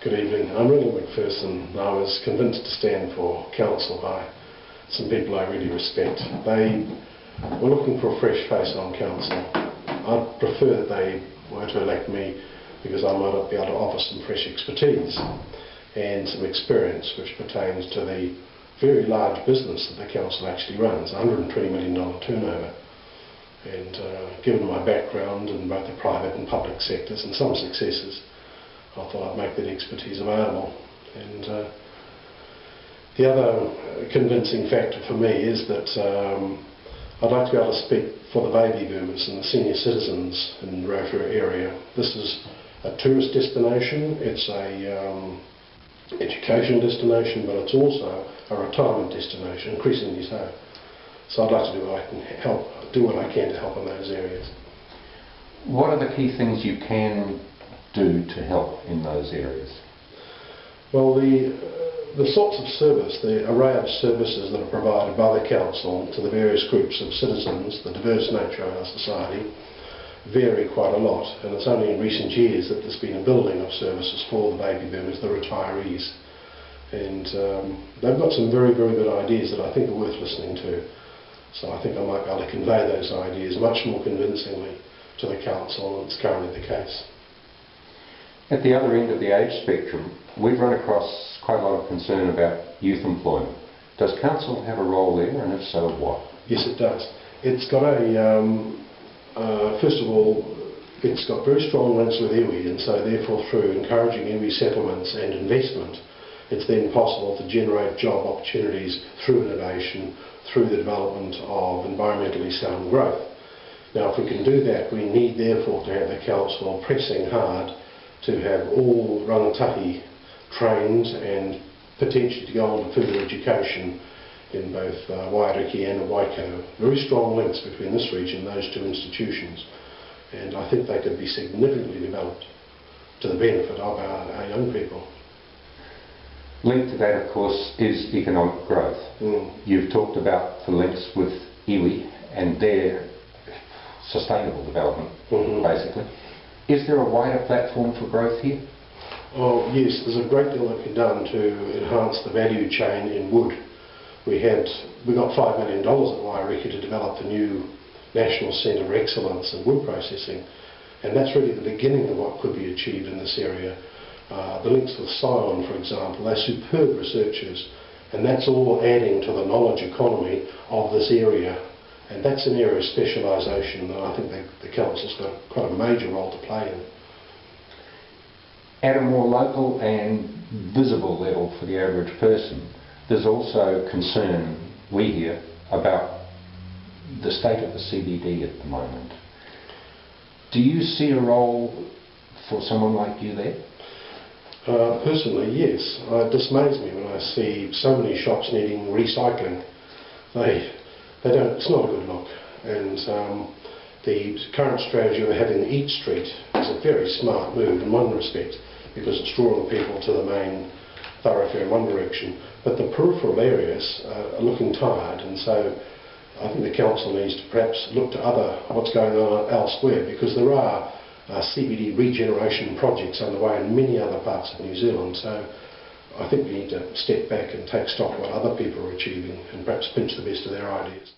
Good evening. I'm Reynold Macpherson. I was convinced to stand for council by some people I really respect. They were looking for a fresh face on council. I'd prefer that they were to elect me because I might be able to offer some fresh expertise and some experience which pertains to the very large business that the council actually runs, $120 million turnover. And given my background in both the private and public sectors and some successes, I thought I'd make that expertise available. And the other convincing factor for me is that I'd like to be able to speak for the baby boomers and the senior citizens in the Rotorua area. This is a tourist destination, it's a education destination, but it's also a retirement destination, increasingly so. So I'd like to do what I can to help in those areas. What are the key things you can do to help in those areas? Well, the sorts of service, the array of services that are provided by the council to the various groups of citizens, the diverse nature of our society, vary quite a lot, and it's only in recent years that there's been a building of services for the baby boomers, the retirees, and they've got some very, very good ideas that I think are worth listening to. So I think I might be able to convey those ideas much more convincingly to the council than it's currently the case. At the other end of the age spectrum, we've run across quite a lot of concern about youth employment. Does council have a role there, and if so, what? Yes, it does. It's got first of all, it's got very strong links with iwi, and so therefore through encouraging iwi settlements and investment, it's then possible to generate job opportunities through innovation, through the development of environmentally sound growth. Now, if we can do that, we need therefore to have the council pressing hard to have all rangatahi trained and potentially to go on to further education in both Waiariki and Waikato. Very strong links between this region and those two institutions, and I think they could be significantly developed to the benefit of our young people. Linked to that, of course, is economic growth. You've talked about the links with iwi and their sustainable development, basically. Is there a wider platform for growth here? Oh yes, there's a great deal that can be done to enhance the value chain in wood. We got $5 million at Waiariki to develop the new National Centre of Excellence in wood processing, and that's really the beginning of what could be achieved in this area. The links with Scion, for example, they're superb researchers, and that's all adding to the knowledge economy of this area. And that's an area of specialisation that I think the council's got quite a major role to play in. At a more local and visible level for the average person, there's also concern, we hear, about the state of the CBD at the moment. Do you see a role for someone like you there? Personally, yes. It dismays me when I see so many shops needing recycling. It's not a good look, and the current strategy of having Eat Streat is a very smart move in one respect, because it's drawing people to the main thoroughfare in one direction, but the peripheral areas are looking tired, and so I think the council needs to perhaps look to what's going on elsewhere, because there are CBD regeneration projects underway in many other parts of New Zealand. So I think we need to step back and take stock of what other people are achieving and perhaps pinch the best of their ideas.